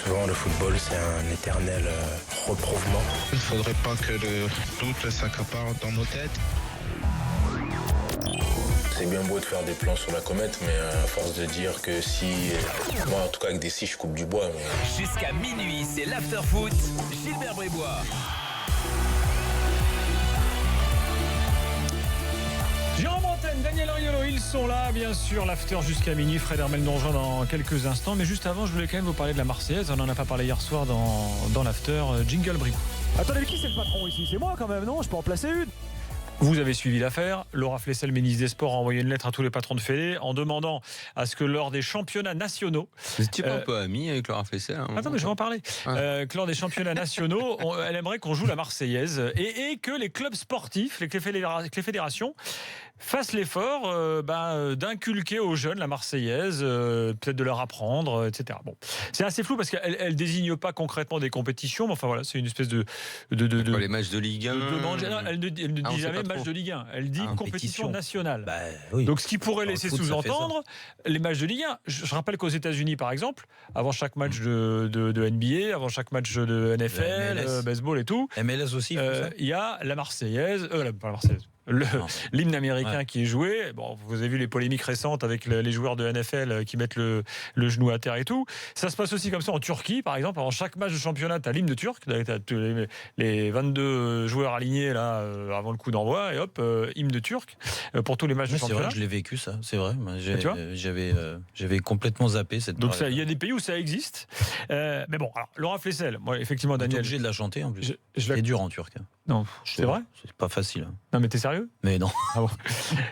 Souvent, le football, c'est un éternel reprouvement. Il ne faudrait pas que le doute s'accapare dans nos têtes. C'est bien beau de faire des plans sur la comète, mais à force de dire que si... Moi, en tout cas, avec des scies, je coupe du bois. Mais... Jusqu'à minuit, c'est l'after-foot. Gilbert Brébois. Jérôme Bretagne, Daniel Riolo, ils sont là, bien sûr. L'after jusqu'à minuit. Fred Hermel nous rejoint dans quelques instants. Mais juste avant, je voulais quand même vous parler de la Marseillaise. On n'en a pas parlé hier soir dans l'after. Jingle Bricou. Attendez, qui c'est le patron ici? C'est moi quand même, non? Je peux en placer une? Vous avez suivi l'affaire. Laura Flessel, ministre des Sports, a envoyé une lettre à tous les patrons de fédé en demandant à ce que lors des championnats nationaux... Vous étiez pas un peu ami avec Laura Flessel? Attends, mais je vais en parler. Que lors des championnats nationaux, elle aimerait qu'on joue la Marseillaise et que les clubs sportifs, que les fédérations fassent l'effort d'inculquer aux jeunes la Marseillaise, peut-être de leur apprendre, etc. Bon, c'est assez flou parce qu'elle désigne pas concrètement des compétitions, mais enfin voilà, c'est une espèce de les matchs de Ligue 1. Elle ne dit jamais match de Ligue 1, elle dit compétition nationale. Oui. Donc ce qui pourrait Dans laisser le foot, sous-entendre les matchs de Ligue 1. Je rappelle qu'aux États-Unis, par exemple, avant chaque match de NBA, avant chaque match de NFL, baseball et tout, MLS aussi. il y a la Marseillaise, pas la Marseillaise. L'hymne américain qui est joué. Bon, vous avez vu les polémiques récentes avec les joueurs de NFL qui mettent le genou à terre et tout. Ça se passe aussi comme ça en Turquie, par exemple. Avant chaque match de championnat, tu as l'hymne turc. Tu as les 22 joueurs alignés là, avant le coup d'envoi. Et hop, hymne turc pour tous les matchs de championnat. C'est vrai, je l'ai vécu ça, c'est vrai. Tu vois j'avais complètement zappé cette Donc il y a des pays où ça existe. Mais bon, alors Laura Flessel, moi effectivement, Daniel. Obligé de la chanter en plus. C'est dur en turc. Non, c'est vrai? C'est pas facile. Non, mais t'es sérieux? Mais non. Ah bon.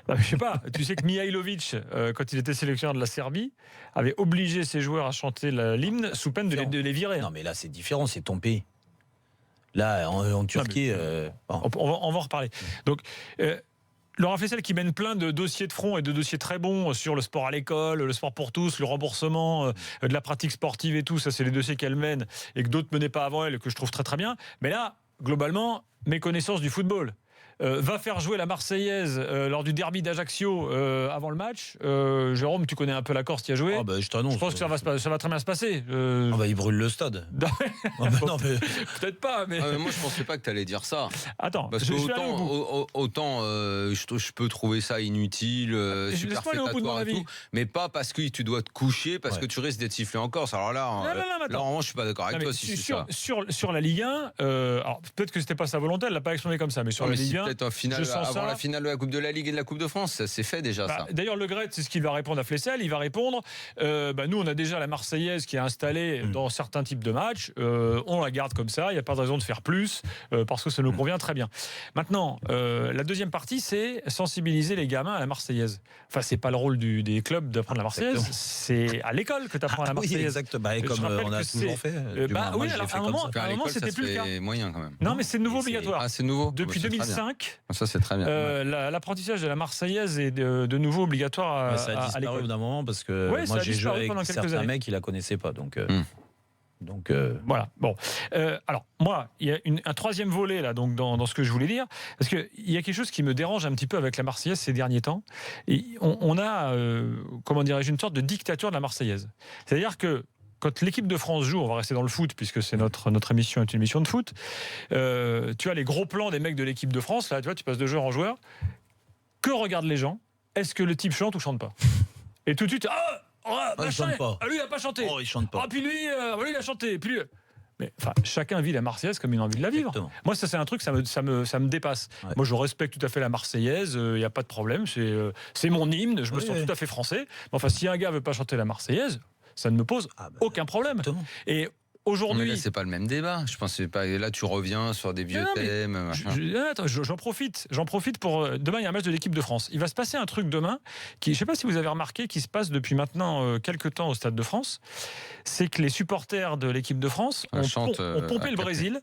Non, mais je sais pas. Tu sais que Mihailovic, quand il était sélectionneur de la Serbie, avait obligé ses joueurs à chanter l'hymne sous peine de les virer. Non, mais là, c'est différent, c'est ton pays. Là, en Turquie. On va en reparler. Donc. Laura Flessel qui mène plein de dossiers de front et de dossiers très bons sur le sport à l'école, le sport pour tous, le remboursement de la pratique sportive et tout. Ça, c'est les dossiers qu'elle mène et que d'autres menaient pas avant elle et que je trouve très très bien. Mais là, globalement, méconnaissance du football. Va faire jouer la Marseillaise lors du derby d'Ajaccio avant le match. Jérôme, tu connais un peu la Corse qui a joué. Je t'annonce. Je pense que ça va très bien se passer. Il brûle le stade. Non, mais... Peut-être pas. Mais... moi, je pensais pas que tu allais dire ça. Attends, parce que autant je peux trouver ça inutile, superfétatoire et tout, mais pas parce que tu dois te coucher, parce que tu risques d'être sifflé en Corse. Alors là, vraiment, je suis pas d'accord avec toi. Sur la Ligue 1, alors peut-être que c'était pas sa volonté, elle l'a pas exprimé comme ça, mais sur la Ligue 1. Avant la finale de la Coupe de la Ligue et de la Coupe de France, ça s'est fait déjà. Ça. D'ailleurs, Le Gret, c'est ce qu'il va répondre à Flessel. Il va répondre nous, on a déjà la Marseillaise qui est installée dans certains types de matchs. On la garde comme ça. Il n'y a pas de raison de faire plus parce que ça nous convient très bien. Maintenant, la deuxième partie, c'est sensibiliser les gamins à la Marseillaise. Enfin, c'est pas le rôle des clubs d'apprendre la Marseillaise. C'est à l'école que tu apprends la Marseillaise. Oui, exactement. Comme on a toujours fait. Oui, alors à un moment, c'était plus le cas. Moyen quand même. Non, mais c'est de nouveau obligatoire. Ah, c'est nouveau. Depuis 2005. Ça, c'est très bien. L'apprentissage de la Marseillaise est de nouveau obligatoire ça a disparu d'un moment parce que moi j'ai joué avec certains mecs qui la connaissaient pas. Donc voilà. Bon. Alors moi, il y a un troisième volet là, donc dans ce que je voulais dire, parce que il y a quelque chose qui me dérange un petit peu avec la Marseillaise ces derniers temps. Et on a, comment dirais-je, une sorte de dictature de la Marseillaise. C'est-à-dire que quand l'équipe de France joue, on va rester dans le foot puisque c'est notre émission est une émission de foot. Tu as les gros plans des mecs de l'équipe de France. Là, tu vois, tu passes de joueur en joueur. Que regardent les gens? Est-ce que le type chante ou chante pas? Et tout de suite, il chante pas. Lui, il a pas chanté. Il chante pas. Puis lui, il a chanté. Puis lui... Mais enfin, chacun vit la Marseillaise comme il a envie de la vivre. Exactement. Moi, ça c'est un truc, ça me dépasse. Ouais. Moi, je respecte tout à fait la Marseillaise. Il n'y a pas de problème. C'est mon hymne. Je me sens tout à fait français. Mais enfin, si un gars veut pas chanter la Marseillaise, ça ne me pose aucun problème. Exactement. Et aujourd'hui, mais là, c'est pas le même débat. Je pense que pas. Là, tu reviens sur des vieux thèmes. J'en profite pour demain. Il y a un match de l'équipe de France. Il va se passer un truc demain qui, je sais pas si vous avez remarqué, qui se passe depuis maintenant quelques temps au Stade de France. C'est que les supporters de l'équipe de France ont pompé le Brésil.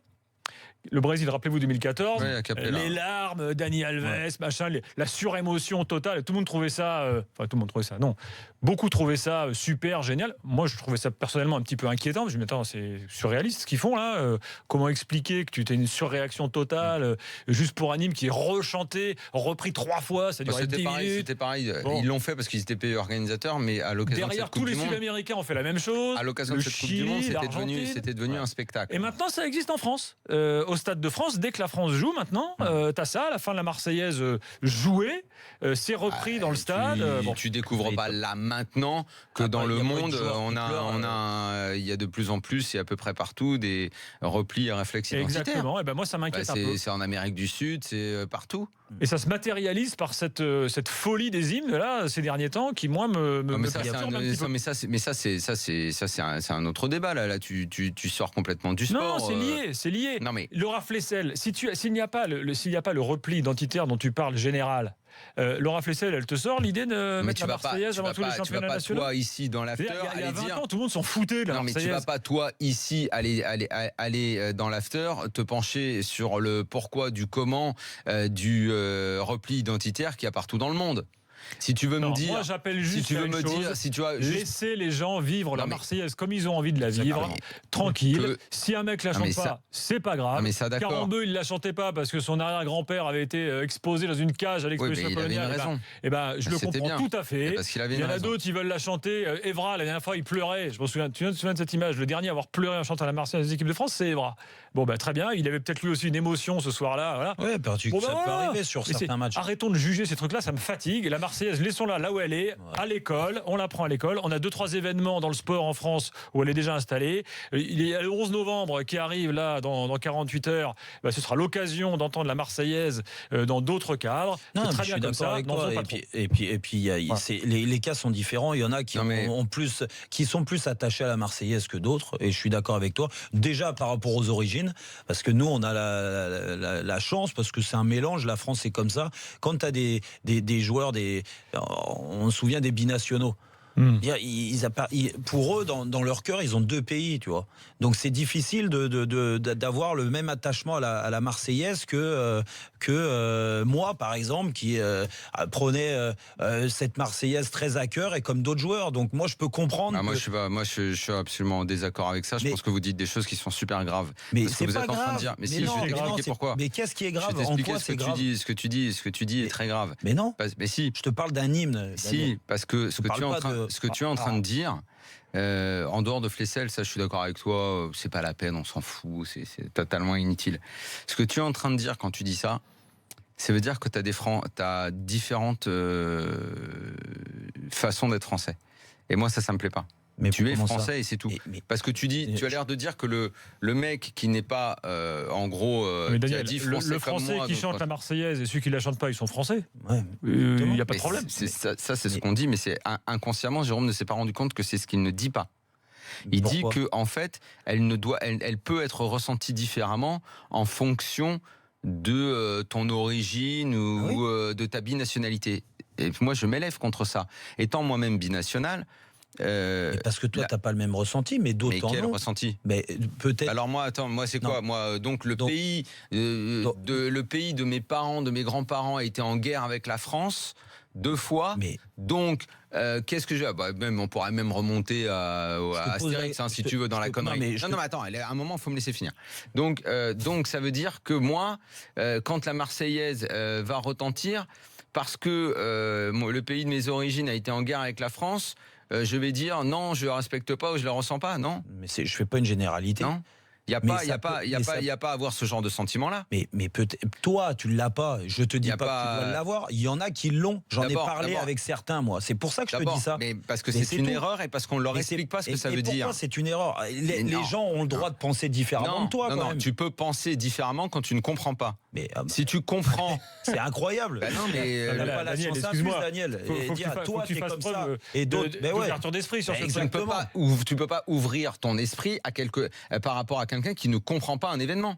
Le Brésil, rappelez-vous 2014, les larmes, Dani Alves, machin, la surémotion totale. Tout le monde trouvait ça, tout le monde trouvait ça, non. Beaucoup trouvaient ça super génial. Moi, je trouvais ça personnellement un petit peu inquiétant. Je me dis, attends, c'est surréaliste ce qu'ils font là. Comment expliquer que tu as une surréaction totale juste pour un hymne qui est rechanté, repris 3 fois, ça durait 10 minutes. C'était pareil. Ils l'ont fait parce qu'ils étaient payés organisateurs, mais à l'occasion de cette Coupe du Monde. Derrière, tous les Sud-Américains ont fait la même chose. À l'occasion de cette Coupe du Monde, c'était devenu un spectacle. Et maintenant, ça existe en France. Au Stade de France, dès que la France joue maintenant, t'as ça, à la fin de la Marseillaise jouée, c'est repris dans le stade. Tu découvres pas là maintenant que dans le monde, il y a de plus en plus et à peu près partout des replis et réflexes identitaires. Exactement. Et moi, ça m'inquiète un peu. C'est en Amérique du Sud, c'est partout. Et ça se matérialise par cette folie des hymnes là ces derniers temps qui moi me perturbe un petit peu. Mais c'est un autre débat là. Tu sors complètement du sport. Non, c'est lié. Non mais Laura Flessel, s'il n'y a pas le repli identitaire dont tu parles général. Laura Flessel, elle te sort l'idée de mettre la Marseillaise avant tous les championnats nationaux. Toi ici dans l'after, il y a 20 ans, tout le monde s'en foutait de la Marseillaise. Mais tu vas pas toi ici aller dans l'after, te pencher sur le pourquoi du comment du repli identitaire qu'il y a partout dans le monde. Si tu veux me dire, moi j'appelle juste laisser les gens vivre la Marseillaise comme ils ont envie de la vivre, tranquille. Si un mec la chante pas, c'est pas grave. Carambeu, il la chantait pas parce que son arrière-grand-père avait été exposé dans une cage à l'exposition coloniale. Je le comprends tout à fait. Il y en a d'autres qui veulent la chanter. Evra, la dernière fois, il pleurait. Je me souviens. Tu te souviens de cette image? Le dernier à avoir pleuré en chantant la Marseillaise des équipes de France, c'est Evra. Très bien. Il avait peut-être lui aussi une émotion ce soir-là. Voilà. Ouais, ça peut arriver sur certains matchs. Arrêtons de juger ces trucs-là, ça me fatigue. La Marseillaise, laissons-la là où elle est, à l'école, on l'apprend à l'école. On a 2-3 événements dans le sport en France où elle est déjà installée. Il y a le 11 novembre qui arrive là dans 48 heures. Ce sera l'occasion d'entendre la Marseillaise dans d'autres cadres. C'est très bien comme ça. Et puis les cas sont différents. Il y en a qui sont plus attachés à la Marseillaise que d'autres. Et je suis d'accord avec toi. Déjà par rapport aux origines, parce que nous on a la chance, parce que c'est un mélange. La France c'est comme ça. Quand tu as des joueurs, on se souvient des binationaux. Pour eux, dans leur cœur, ils ont 2 pays, tu vois. Donc c'est difficile d'avoir le même attachement à la Marseillaise que moi, par exemple, qui prenais cette Marseillaise très à cœur, et comme d'autres joueurs. Donc moi, je peux comprendre. Moi, je suis absolument en désaccord avec ça. Je pense que vous dites des choses qui sont super graves. Mais c'est pas grave. Mais si, je vais t'expliquer pourquoi. Mais qu'est-ce qui est grave? En quoi c'est grave? Ce que tu dis est très grave. Mais non. Mais si. Je te parle d'un hymne. Si, parce que ce que tu es en train de dire, en dehors de Flessel, ça je suis d'accord avec toi, c'est pas la peine, on s'en fout, c'est totalement inutile. Ce que tu es en train de dire quand tu dis ça, ça veut dire que tu as différentes façons d'être français. Et moi ça me plaît pas. Mais tu es français et c'est tout. Parce que tu as l'air de dire que le mec qui n'est pas, en gros, mais Daniel, qui a dit français le français comme moi, qui chante la Marseillaise et ceux qui la chantent pas, ils sont français. Ouais. Il n'y a pas de problème. C'est ce qu'on dit, mais c'est inconsciemment, Jérôme ne s'est pas rendu compte que c'est ce qu'il ne dit pas. Il dit que en fait, elle peut être ressentie différemment en fonction de ton origine ou de ta binationalité. Et moi, je m'élève contre ça. Étant moi-même binational. Parce que toi, t'as pas le même ressenti, mais d'autres en ont. Mais quel ressenti? Mais peut-être. Alors moi, c'est quoi? Moi, donc le pays de mes parents, de mes grands-parents a été en guerre avec la France 2 fois. Donc, qu'est-ce que j'ai? On pourrait même remonter à Astérix, si tu veux, dans la connerie. Non, mais attends, à un moment, il faut me laisser finir. Donc, ça veut dire que moi, quand la Marseillaise va retentir, parce que le pays de mes origines a été en guerre avec la France, je vais dire non, je ne le respecte pas ou je ne le ressens pas, non? Mais je ne fais pas une généralité. Non. Il n'y a pas à avoir ce genre de sentiment-là. Mais peut-être, toi, tu ne l'as pas. Je ne te dis pas que tu dois l'avoir. Il y y en a qui l'ont. J'en ai parlé avec certains, moi. C'est pour ça que je te dis ça. Mais parce que c'est une erreur et parce qu'on ne leur explique pas ce que ça veut dire. Pourquoi c'est une erreur? Les gens ont le droit de penser différemment de toi. Non, tu peux penser différemment quand tu ne comprends pas. Si tu comprends... C'est incroyable. Non, mais... Daniel, excuse-moi. Daniel. Toi, tu es comme ça. Et d'autres... D'ouverture d'esprit sur ce truc. Tu ne peux pas ouvrir ton esprit par rapport à quelqu'un qui ne comprend pas un événement.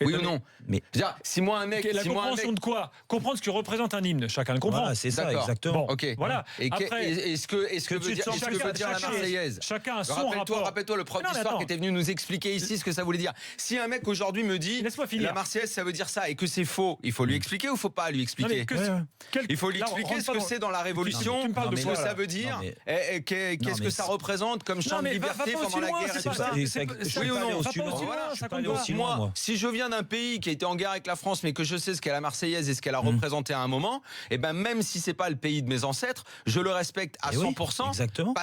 Oui ou non? Mais si moi un mec, la compréhension de quoi? Comprendre ce que représente un hymne, chacun le comprend. Voilà, c'est ça, exactement. Bon, ok. Voilà. Et après, est-ce que veut dire la Marseillaise? Chacun a son rapport. Rappelle-toi le prof d'histoire qui était venu nous expliquer ici ce que ça voulait dire. Si un mec aujourd'hui me dit la Marseillaise ça veut dire ça et que c'est faux, il faut lui expliquer ou faut pas lui expliquer? Il faut lui expliquer ce que c'est dans la Révolution, ce que ça veut dire, qu'est-ce que ça représente comme champ de liberté pendant la guerre. Oui ou non? Moi, si je viens d'un pays qui a été en guerre avec la France, mais que je sais ce qu'est la Marseillaise et ce qu'elle a représenté à un moment, et ben même si c'est pas le pays de mes ancêtres, je le respecte à 100%. Exactement.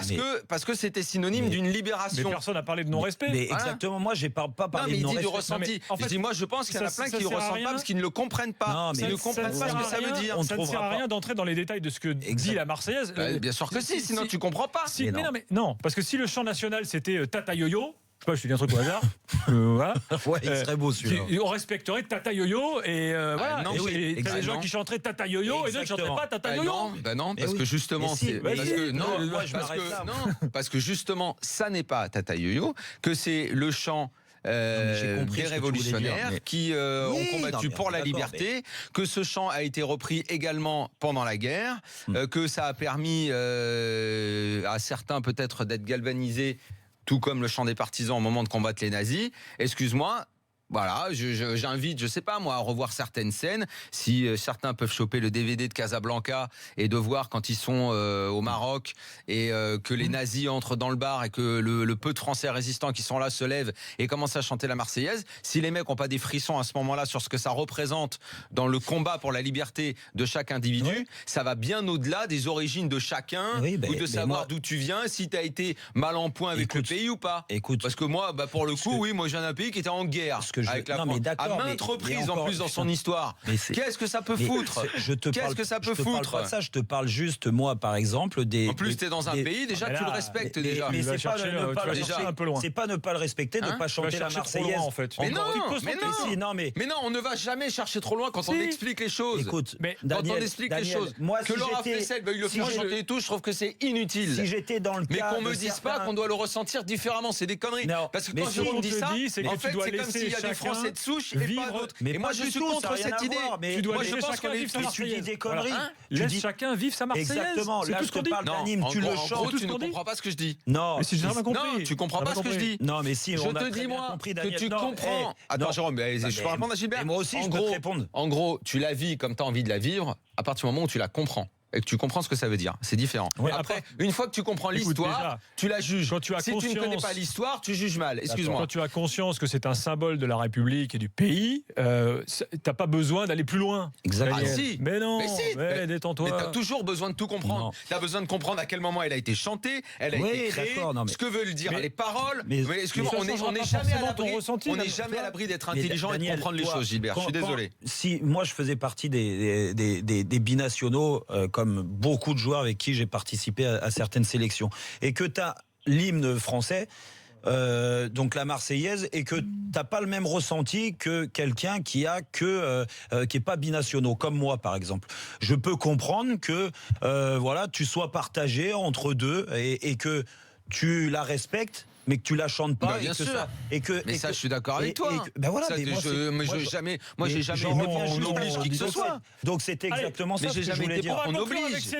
Parce que c'était synonyme d'une libération. Mais personne n'a parlé de non-respect. Mais exactement. Moi, j'ai pas parlé de non-respect. Du ressenti. Je dis, moi, je pense qu'il y en a plein qui ne ressentent pas parce qu'ils ne le comprennent pas. Ils ne comprennent pas ce que ça veut dire. Ça ne sert à rien d'entrer dans les détails de ce que dit la Marseillaise. Bien sûr que si, sinon tu comprends pas. Non, parce que si le chant national c'était Tata Yo-Yo, je sais pas, je te dis un truc au hasard. Voilà. Ouais, il serait beau celui-là. On respecterait Tata Yo-Yo et voilà. Non, et t'as des gens qui chanteraient Tata Yo-Yo et d'autres qui chanteraient pas Tata Yo-Yo. Non, parce que justement, parce que justement, ça n'est pas Tata Yo-Yo, que c'est le chant. Des révolutionnaires qui ont combattu pour la liberté, que ce chant a été repris également pendant la guerre, que ça a permis à certains peut-être d'être galvanisés, tout comme le chant des partisans au moment de combattre les nazis. Excuse-moi. Voilà, j'invite, je sais pas moi, à revoir certaines scènes. Si certains peuvent choper le DVD de Casablanca et de voir quand ils sont au Maroc et que les nazis entrent dans le bar et que le peu de Français résistants qui sont là se lèvent et commencent à chanter la Marseillaise. Si les mecs ont pas des frissons à ce moment-là sur ce que ça représente dans le combat pour la liberté de chaque individu, ça va bien au-delà des origines de chacun ou de savoir d'où tu viens, si tu as été mal en point avec le pays ou pas. Parce que moi, pour le coup, moi je viens d'un pays qui était en guerre. Avec la France, à maintes reprises en plus dans son histoire. Qu'est-ce que ça peut foutre? Qu'est-ce que ça peut foutre? Pas de ça, je te parle juste, moi, par exemple, des. En plus, t'es dans un pays, déjà, tu le respectes déjà. Mais c'est pas ne pas le respecter, ne pas chanter la Marseillaise. En fait. Mais non, on ne va jamais chercher trop loin quand on explique les choses. Écoute, quand on explique les choses. Que Laura Flessel veuille le faire chanter et tout, je trouve que c'est inutile. Si j'étais dans le cas. Mais qu'on me dise pas qu'on doit le ressentir différemment, c'est des conneries. Parce que quand Jérôme dit ça, en fait, c'est comme s'il y a des Français de souche et pas d'autres. Et moi, je suis contre cette idée. Moi, je pense qu'on est tous. Tu dis des conneries. Laisse chacun vivre sa Marseillaise. Exactement. Là, je te parle d'un hymne. Tu le chantes. Tu ne comprends pas ce que je dis. Non. Mais si j'ai rien compris. Non, tu comprends pas ce que je dis. Non, mais si. Je te dis moi que tu comprends. Attends, Jérôme, je peux répondre à Gilbert. Moi aussi, je peux te répondre. En gros, tu la vis comme tu as envie de la vivre à partir du moment où tu la comprends. Et que tu comprends ce que ça veut dire. C'est différent. Ouais, après, une fois que tu comprends l'histoire, tu la juges. Quand tu as si tu ne connais pas l'histoire, tu juges mal. Excuse-moi. Quand tu as conscience que c'est un symbole de la République et du pays, t'as pas besoin d'aller plus loin. Exactement. Ah, si. Mais non. Mais détends-toi. Mais t'as toujours besoin de tout comprendre. T'as besoin de comprendre à quel moment elle a été chantée, elle a été créée, ce que veulent dire les paroles. Mais excuse-moi, on n'est jamais à l'abri d'être intelligent et de comprendre les choses, Gilbert. Je suis désolé. Si moi je faisais partie des binationaux comme beaucoup de joueurs avec qui j'ai participé à certaines sélections, et que tu as l'hymne français, donc la Marseillaise, et que t'as pas le même ressenti que quelqu'un qui est pas binationaux, comme moi par exemple. Je peux comprendre que tu sois partagé entre deux et que tu la respectes, mais que tu la chantes pas. Bien sûr. Je suis d'accord avec toi. J'ai jamais on oblige qui que ce soit. Donc c'était exactement ça. Mais j'ai jamais été on oblige.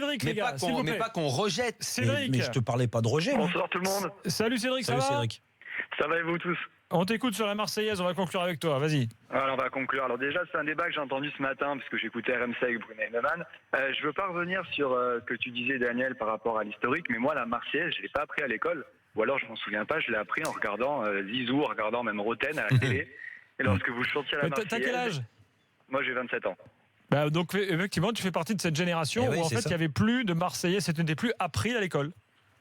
Mais pas qu'on rejette. Cédric. Mais je te parlais pas de rejet. Bonsoir tout le monde. Salut Cédric, ça va? Cédric. Ça va et vous tous? On t'écoute sur la Marseillaise, on va conclure avec toi, vas-y. Alors on va conclure. Alors déjà c'est un débat que j'ai entendu ce matin parce que j'écoutais RMC avec Brunet Neumann. Je veux pas revenir sur ce que tu disais Daniel par rapport à l'historique, mais moi la Marseillaise je l'ai pas appris à l'école. Ou alors je m'en souviens pas, je l'ai appris en regardant Zizou, en regardant même Roten à la télé. Et lorsque vous chantiez la Marseillaise... T'as quel âge? Moi j'ai 27 ans. Donc effectivement tu fais partie de cette génération où en fait il n'y avait plus de Marseillais, ce n'était plus appris à l'école.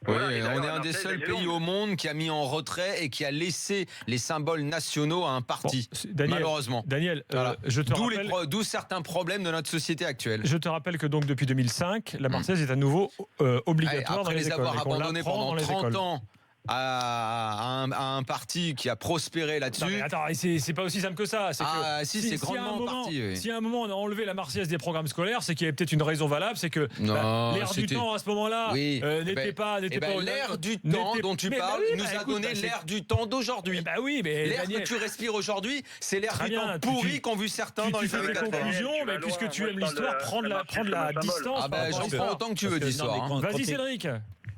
Oui, on est un des seuls pays au monde qui a mis en retrait et qui a laissé les symboles nationaux à un parti, malheureusement. Daniel, je te rappelle... D'où certains problèmes de notre société actuelle. Je te rappelle que donc depuis 2005, la Marseillaise est à nouveau obligatoire dans les écoles. Après les avoir abandonnés pendant 30 ans à un parti qui a prospéré là-dessus. Non, mais attends, c'est pas aussi simple que ça. C'est que c'est grandement parti. Oui. Si à un moment on a enlevé la Marseillaise des programmes scolaires, c'est qu'il y avait peut-être une raison valable, c'est que l'air du temps à ce moment-là n'était pas. L'air du temps dont tu parles nous a donné l'air du temps d'aujourd'hui. L'air que tu respires aujourd'hui, c'est l'air du temps pourri qu'ont vu certains dans les années 80. Conclusion, mais puisque tu aimes l'histoire, prendre la distance. J'en prends autant que tu veux d'histoire. Vas-y Cédric.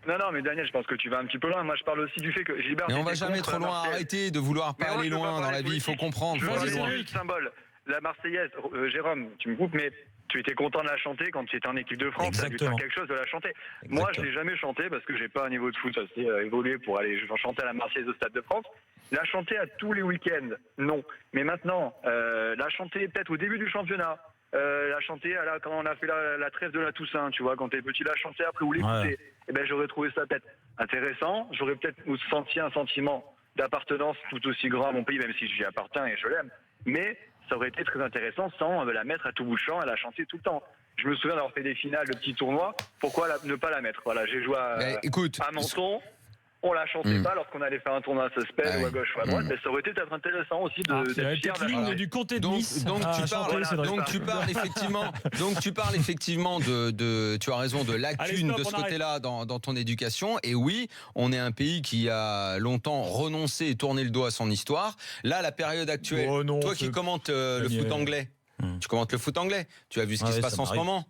Non, mais Daniel, je pense que tu vas un petit peu loin. Moi, je parle aussi du fait que Gilbert. Mais on va jamais trop loin. Arrêtez de vouloir pas aller loin dans la vie. Il faut comprendre. Je vais aller symbole. La Marseillaise, Jérôme, tu me coupes, mais tu étais content de la chanter quand tu étais en équipe de France. Tu as dû faire quelque chose de la chanter. Exactement. Moi, je l'ai jamais chanté parce que j'ai pas un niveau de foot assez évolué pour aller chanter à la Marseillaise au Stade de France. La chanter à tous les week-ends, non. Mais maintenant, la chanter peut-être au début du championnat. La chanter quand on a fait la trêve de la Toussaint, tu vois, quand t'es petit, la chanter après ou l'écouter. Eh ben, j'aurais trouvé ça peut-être intéressant. J'aurais peut-être senti un sentiment d'appartenance tout aussi grand à mon pays, même si j'y appartiens et je l'aime. Mais ça aurait été très intéressant sans la mettre à tout bout de champ et la chanter tout le temps. Je me souviens d'avoir fait des finales de petits tournois. Pourquoi ne pas la mettre? Voilà, j'ai joué à Menton. On la chantait pas lorsqu'on allait faire un tournoi à Sospel ou à gauche ou à droite, mais ça aurait été peut-être intéressant aussi d'être fier de ligne du comté de Nice. Donc tu parles effectivement de tu as raison, de lacunes de ce côté-là dans ton éducation. Et oui, on est un pays qui a longtemps renoncé et tourné le dos à son histoire. Là, la période actuelle, toi qui commentes le foot anglais, tu commentes le foot anglais, tu as vu ce qui se passe en ce moment.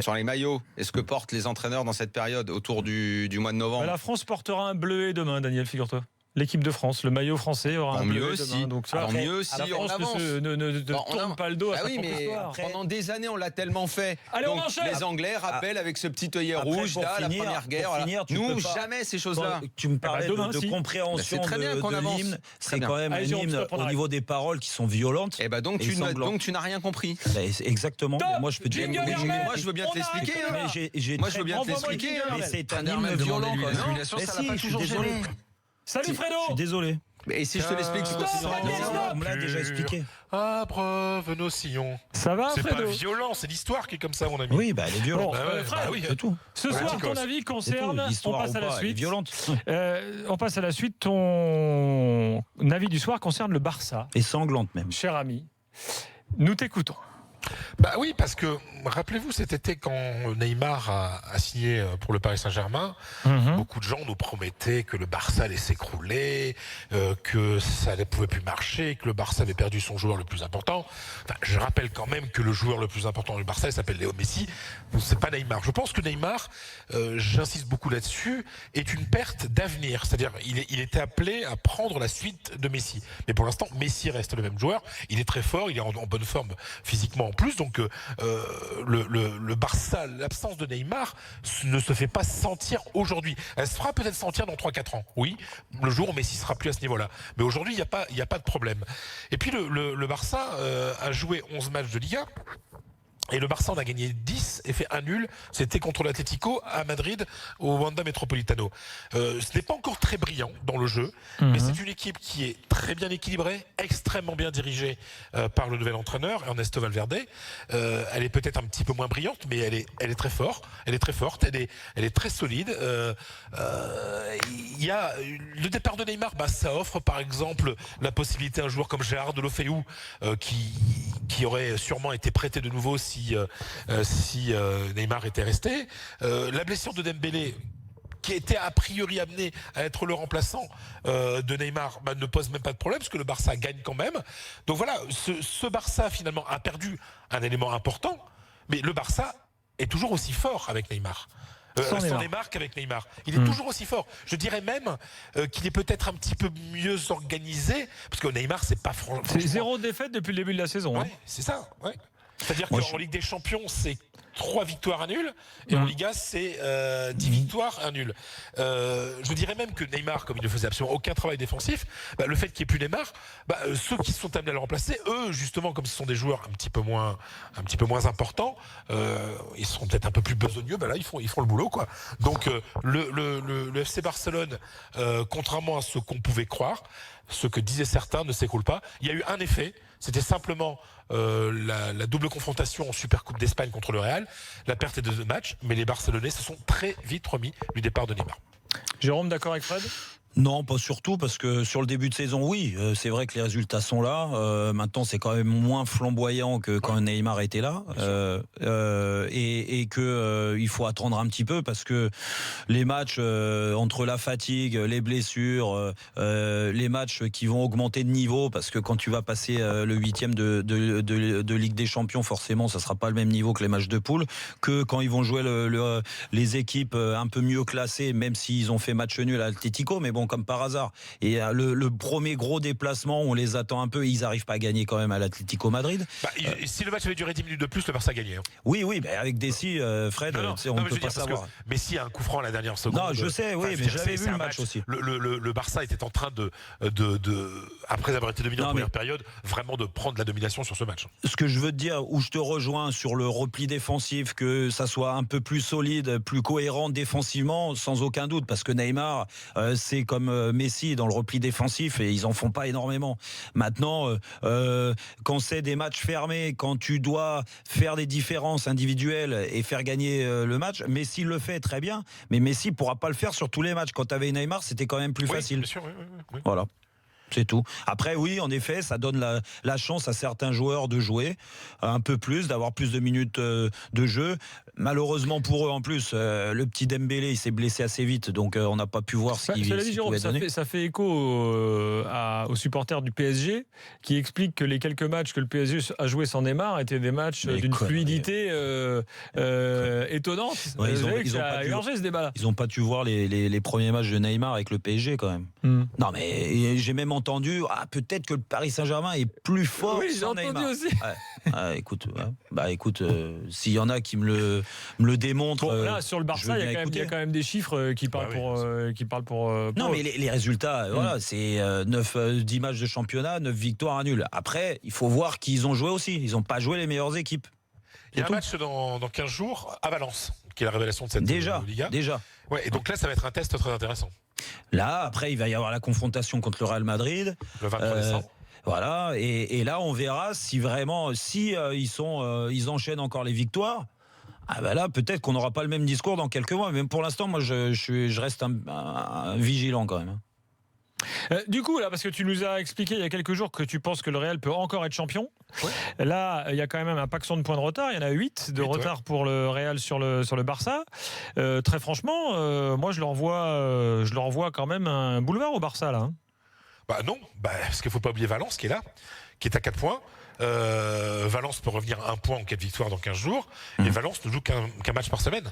Sur les maillots, est-ce que portent les entraîneurs dans cette période autour du mois de novembre? La France portera un bleuet demain, Daniel, figure-toi. L'équipe de France, le maillot français aura un bleuet demain. Donc alors mieux si on avance. Ne tourne pas le dos à sa propre histoire. Pendant des années, on l'a tellement fait. Allez, donc, les Anglais rappellent avec ce petit œillet rouge, là, la Première Guerre. Nous, jamais ces choses-là. Tu me parlais de compréhension de l'hymne. C'est quand même un hymne au niveau des paroles qui sont violentes. Et donc tu n'as rien compris. Exactement. Moi, je peux dire. Moi, je veux bien te l'expliquer. Moi, je veux bien te l'expliquer. Mais c'est un hymne violent. Ça n'a pas toujours gêné. Salut Fredo. Je suis désolé. Et si je te l'explique, on me l'a déjà expliqué. Abreuve nos sillons. Ça va, c'est Fredo? Pas violent, c'est l'histoire qui est comme ça, mon ami. Oui, elle est violente. Fred, c'est tout. Ce soir, ton avis concerne. On passe à la suite. Violente. On passe à la suite. Ton avis du soir concerne le Barça. Et sanglante même. Cher ami, nous t'écoutons. Oui, parce que rappelez-vous cet été quand Neymar a signé pour le Paris Saint-Germain, beaucoup de gens nous promettaient que le Barça allait s'écrouler, que ça ne pouvait plus marcher, que le Barça avait perdu son joueur le plus important. Je rappelle quand même que le joueur le plus important du Barça, il s'appelle Léo Messi. C'est pas Neymar. Je pense que Neymar, j'insiste beaucoup là-dessus, est une perte d'avenir. C'est-à-dire, il était appelé à prendre la suite de Messi. Mais pour l'instant, Messi reste le même joueur. Il est très fort, il est en bonne forme physiquement en plus. Donc le Barça, l'absence de Neymar ne se fait pas sentir aujourd'hui. Elle se fera peut-être sentir dans 3-4 ans. Oui, le jour où Messi sera plus à ce niveau-là. Mais aujourd'hui, il n'y a pas de problème. Et puis le Barça a joué 11 matchs de Liga. Et le Barça en a gagné 10 et fait un nul. C'était contre l'Atlético à Madrid au Wanda Metropolitano. Ce n'est pas encore très brillant dans le jeu, mais c'est une équipe qui est très bien équilibrée, extrêmement bien dirigée par le nouvel entraîneur, Ernesto Valverde. Elle est peut-être un petit peu moins brillante, mais elle est très forte. Elle est très forte. Elle est très solide. Il y a le départ de Neymar. Ça offre par exemple la possibilité à un joueur comme Gérard Deulofeu qui aurait sûrement été prêté de nouveau si Neymar était resté. La blessure de Dembélé, qui était a priori amené à être le remplaçant de Neymar, ne pose même pas de problème parce que le Barça gagne quand même. Donc voilà, ce Barça finalement a perdu un élément important, mais le Barça est toujours aussi fort avec Neymar. Sans Neymar qu'avec Neymar. Il est toujours aussi fort. Je dirais même qu'il est peut-être un petit peu mieux organisé, parce que Neymar, c'est pas franchement... C'est 0 défaite depuis le début de la saison. Ouais, c'est ça, ouais. C'est-à-dire qu'en Ligue des Champions, c'est 3 victoires, 1 nul, et en Liga, c'est 10 victoires, 1 nul. Je dirais même que Neymar, comme il ne faisait absolument aucun travail défensif, le fait qu'il n'y ait plus Neymar, ceux qui sont amenés à le remplacer, eux, justement, comme ce sont des joueurs un petit peu moins importants, ils seront peut-être un peu plus besogneux, là, ils font le boulot, quoi. Donc, le FC Barcelone, contrairement à ce qu'on pouvait croire, ce que disaient certains, ne s'écroule pas. Il y a eu un effet, c'était simplement la double confrontation en Supercoupe d'Espagne contre le Real, la perte des 2 matchs, mais les Barcelonais se sont très vite remis du départ de Neymar. Jérôme, d'accord avec Fred ? Non, pas surtout, parce que sur le début de saison, oui, c'est vrai que les résultats sont là. Maintenant, c'est quand même moins flamboyant que quand Neymar était là. Et que il faut attendre un petit peu, parce que les matchs entre la fatigue, les blessures, les matchs qui vont augmenter de niveau, parce que quand tu vas passer le 8e de Ligue des Champions, forcément, ça sera pas le même niveau que les matchs de poule, que quand ils vont jouer les équipes un peu mieux classées, même s'ils ont fait match nul à Atlético, mais bon, comme par hasard. Et le premier gros déplacement, on les attend un peu, ils n'arrivent pas à gagner quand même à l'Atlético Madrid. Si le match avait duré 10 minutes de plus, le Barça gagnait. Hein. Oui, avec Dessy, Fred, on ne peut pas savoir. Messi a un coup franc à la dernière seconde. Non, je sais, oui, mais j'avais vu le match aussi. Le Barça était en train après avoir été dominé en première période, vraiment de prendre la domination sur ce match. Ce que je veux te dire, où je te rejoins sur le repli défensif, que ça soit un peu plus solide, plus cohérent défensivement, sans aucun doute, parce que Neymar, c'est comme Messi dans le repli défensif et ils en font pas énormément. Maintenant, quand c'est des matchs fermés, quand tu dois faire des différences individuelles et faire gagner le match, Messi le fait très bien, mais Messi pourra pas le faire sur tous les matchs. Quand tu avais Neymar, c'était quand même plus facile. Bien sûr, oui. Voilà. C'est tout. Après, oui, en effet, ça donne la chance à certains joueurs de jouer un peu plus, d'avoir plus de minutes de jeu. Malheureusement pour eux, en plus, le petit Dembélé, il s'est blessé assez vite, donc on n'a pas pu voir ce qu'il pouvait donner. Ça fait écho aux supporters du PSG qui expliquent que les quelques matchs que le PSG a joué sans Neymar étaient des matchs d'une fluidité étonnante. Ils n'ont pas dû voir les premiers matchs de Neymar avec le PSG quand même. Non, mais j'ai même entendu peut-être que le Paris Saint-Germain est plus fort sans Neymar. Oui, j'ai entendu aussi. Écoute, s'il y en a qui me le démontrent. Bon, là, sur le Barça, il y a quand même des chiffres qui parlent pour. Non, mais les résultats, voilà, c'est 10 matchs de championnat, 9 victoires à nul. Après, il faut voir qu'ils ont joué aussi. Ils n'ont pas joué les meilleures équipes. Il y a un match dans 15 jours à Valence, qui est la révélation de cette Liga. Déjà. Ouais, et donc là, ça va être un test très intéressant. Là, après, il va y avoir la confrontation contre le Real Madrid. Le 23 décembre. Voilà, et là, on verra si vraiment, ils enchaînent encore les victoires. Là, peut-être qu'on n'aura pas le même discours dans quelques mois. Mais pour l'instant, moi, je reste un vigilant quand même. Du coup, là, parce que tu nous as expliqué il y a quelques jours que tu penses que le Real peut encore être champion. Ouais. Là, il y a quand même un paquet de points de retard. Il y en a 8 de retard pour le Real sur le Barça. Très franchement, moi, je leur vois quand même un boulevard au Barça, là. Non, parce qu'il ne faut pas oublier Valence qui est là, qui est à 4 points. Valence peut revenir à 1 point en cas de victoire dans 15 jours. Et Valence ne joue qu'un match par semaine.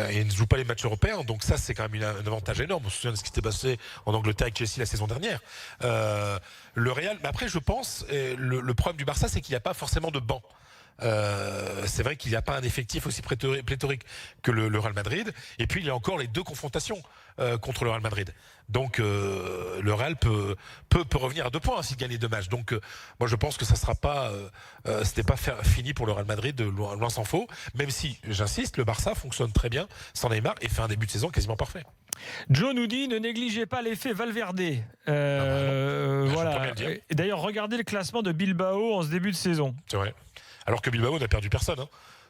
Et ne joue pas les matchs européens. Donc ça, c'est quand même un avantage énorme. On se souvient de ce qui s'était passé en Angleterre avec Chelsea la saison dernière. Le Real, mais après, je pense, le problème du Barça, c'est qu'il n'y a pas forcément de banc. C'est vrai qu'il n'y a pas un effectif aussi pléthorique que le Real Madrid. Et puis il y a encore les 2 confrontations contre le Real Madrid. Donc le Real peut revenir à 2 points s'il gagne les 2 matchs. Donc moi je pense que ça sera pas, c'était pas fini pour le Real Madrid, loin s'en faut. Même si, j'insiste, le Barça fonctionne très bien sans Neymar et fait un début de saison quasiment parfait. Joe nous dit ne négligez pas l'effet Valverde. Voilà. D'ailleurs, regardez le classement de Bilbao en ce début de saison. C'est vrai. Alors que Bilbao n'a perdu personne.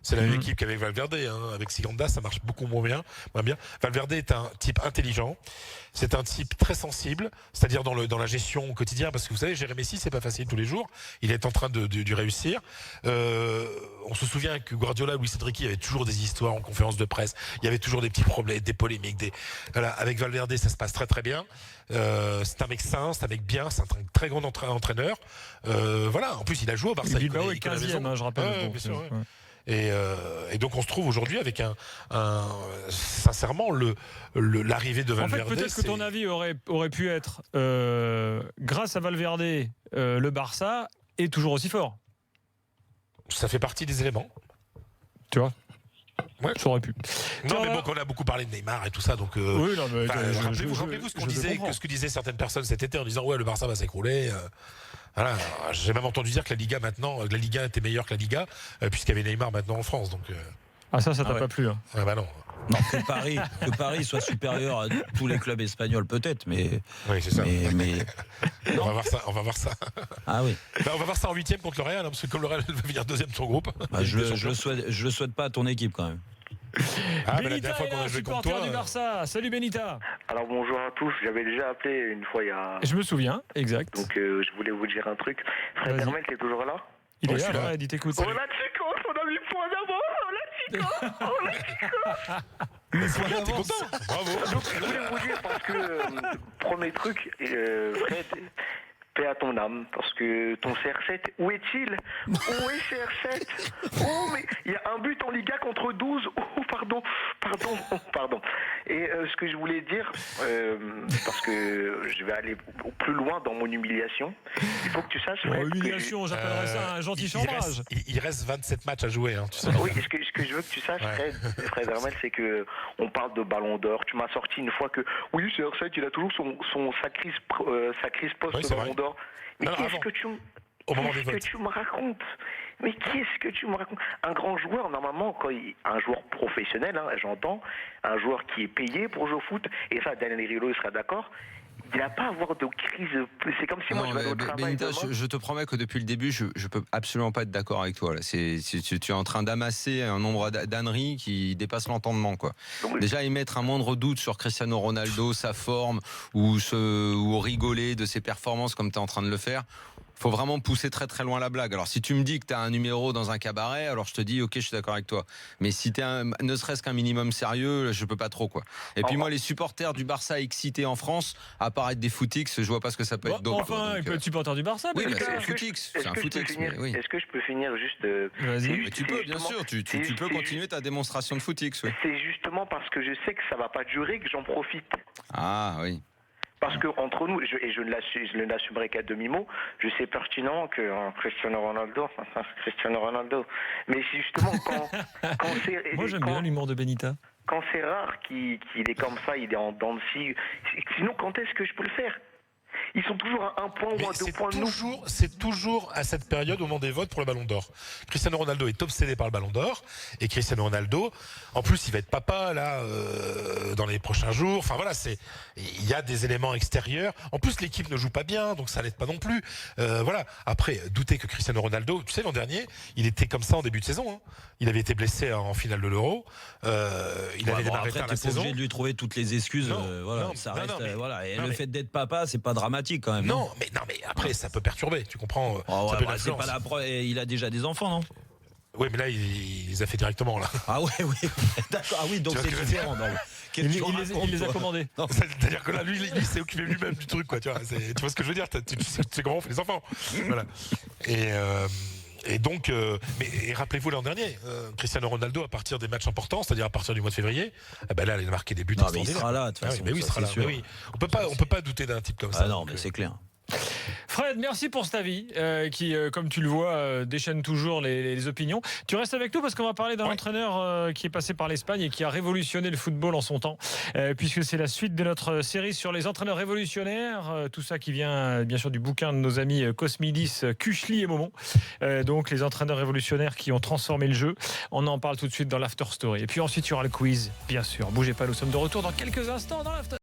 C'est la même équipe qu'avec Valverde. Avec Siganda, ça marche beaucoup moins bien. Valverde est un type intelligent. C'est un type très sensible, c'est-à-dire dans la gestion au quotidien. Parce que vous savez, gérer Messi, c'est pas facile tous les jours. Il est en train de réussir. On se souvient que Guardiola, Luis Enrique, il y avait toujours des histoires en conférence de presse. Il y avait toujours des petits problèmes, des polémiques. Voilà. Avec Valverde, ça se passe très très bien. C'est un mec sain, c'est un mec bien, c'est un très grand entraîneur. Voilà. En plus, il a joué au Barça. Bilbao est 15e, je rappelle. Bien sûr. Et donc on se trouve aujourd'hui avec sincèrement l'arrivée de Valverde. En fait, peut-être que ton avis aurait pu être grâce à Valverde, le Barça est toujours aussi fort. Ça fait partie des éléments. Tu vois. Ouais. Ça aurait pu. Non, mais bon, on a beaucoup parlé de Neymar et tout ça, donc. Oui, non, mais rappelez-vous ce que disaient certaines personnes cet été en disant le Barça va s'écrouler. Voilà. J'ai même entendu dire que la Liga était meilleure que la Liga puisqu'il y avait Neymar maintenant en France. Donc. Ça t'a pas plu. Non. Non, que Paris soit supérieur à tous les clubs espagnols peut-être, mais. Oui, c'est ça. Mais... On va voir ça. Ah oui. On va voir ça en 8e contre le Real, parce que comme le Real va venir 2e de son groupe. Je le souhaite pas à ton équipe quand même. La dernière fois qu'on a joué contre toi, du Barça. Salut Benita. Alors bonjour à tous, j'avais déjà appelé une fois il y a... Je me souviens, exact. Donc je voulais vous dire un truc. Fred Hermel, t'es toujours là? Il est là, Fred, il t'écoute. Oh la Chicos, on a mis point d'avance. Oh la Chicos, oh la Chicos. Mais t'es content? Bravo. Donc je voulais vous dire parce que premier truc, Fred, paix à ton âme, parce que ton CR7, où est-il? Où est CR7? Oh, mais il y a un but en Liga contre 12. Oh, pardon. Et ce que je voulais dire, parce que je vais aller plus loin dans mon humiliation, il faut que tu saches... humiliation, j'appellerais ça un gentil chambrage. Il reste 27 matchs à jouer, hein, tu sais. Oui, ce que je veux que tu saches, Fred Hermel, c'est que on parle de Ballon d'Or. Tu m'as sorti une fois que, oui, CR7, il a toujours sa crise post-Ballon d'Or. Mais qu'est-ce que tu me racontes? Mais qu'est-ce que tu me racontes? Un grand joueur, normalement, un joueur professionnel, hein, j'entends, un joueur qui est payé pour jouer au foot, et ça, Daniel Riolo sera d'accord, il n'a pas à avoir de crise. C'est comme si moi je vais au travail. Benita, je te promets que depuis le début, je peux absolument pas être d'accord avec toi. Là. Tu es en train d'amasser un nombre d'âneries qui dépasse l'entendement, quoi. Donc, déjà, émettre un moindre doute sur Cristiano Ronaldo, sa forme, ou rigoler de ses performances comme tu es en train de le faire. Faut vraiment pousser très très loin la blague. Alors si tu me dis que tu as un numéro dans un cabaret, alors je te dis ok, je suis d'accord avec toi. Mais si tu es ne serait-ce qu'un minimum sérieux, je peux pas trop, quoi. Et puis moi, les supporters du Barça excités en France, à part être des footix, je vois pas ce que ça peut être d'autre. Enfin, il peut être supporter du Barça. Oui, c'est un footix. C'est un footix. Est-ce que je peux finir juste? Vas-y. Tu peux, bien sûr. Tu peux continuer ta démonstration de footix. Oui. C'est justement parce que je sais que ça va pas durer que j'en profite. Ah oui. Parce que entre nous, et je ne l'assumerai qu'à demi-mot, je sais pertinemment que Cristiano Ronaldo, mais c'est justement quand c'est... Moi j'aime bien l'humour de Benita. Quand c'est rare qu'il est comme ça, il est en dents de scie, sinon quand est-ce que je peux le faire? Ils sont toujours à un point ou à 2 points de nous. C'est toujours à cette période au moment des votes pour le Ballon d'Or. Cristiano Ronaldo est obsédé par le Ballon d'Or, et Cristiano Ronaldo, en plus, il va être papa là dans les prochains jours. Enfin voilà, il y a des éléments extérieurs. En plus, l'équipe ne joue pas bien, donc ça l'aide pas non plus. Voilà. Après, douter que Cristiano Ronaldo, tu sais, l'an dernier, il était comme ça en début de saison. Hein. Il avait été blessé en finale de l'Euro. Il avait démarré tard la saison. Obligé de lui trouver toutes les excuses. Ça reste. Voilà. Et le fait d'être papa, c'est pas dramatique quand même. Non, mais après, ça peut perturber. Tu comprends? C'est pas la preuve. Il a déjà des enfants, non? Oui, mais là, il les a fait directement, là. Ah ouais, d'accord. Ah oui, donc c'est différent. Il les a commandés. C'est-à-dire que là, lui s'est occupé lui-même du truc, quoi. Tu vois ce que je veux dire? Tu sais comment on fait les enfants. Voilà. Et donc, mais rappelez-vous l'an dernier, Cristiano Ronaldo, à partir des matchs importants, c'est-à-dire à partir du mois de février, là, il a marqué des buts extraordinaires. Mais il sera là, de toute façon. Oui, il sera là. Oui. On peut pas douter d'un type comme ça. Ah non, mais c'est clair. Fred, merci pour cet avis qui, comme tu le vois, déchaîne toujours les opinions. Tu restes avec nous parce qu'on va parler d'un entraîneur qui est passé par l'Espagne et qui a révolutionné le football en son temps, puisque c'est la suite de notre série sur les entraîneurs révolutionnaires. Tout ça qui vient bien sûr du bouquin de nos amis Cosmidis, Kuchli et Momon. Donc les entraîneurs révolutionnaires qui ont transformé le jeu. On en parle tout de suite dans l'After Story. Et puis ensuite, il y aura le quiz, bien sûr. Bougez pas, nous sommes de retour dans quelques instants dans l'After.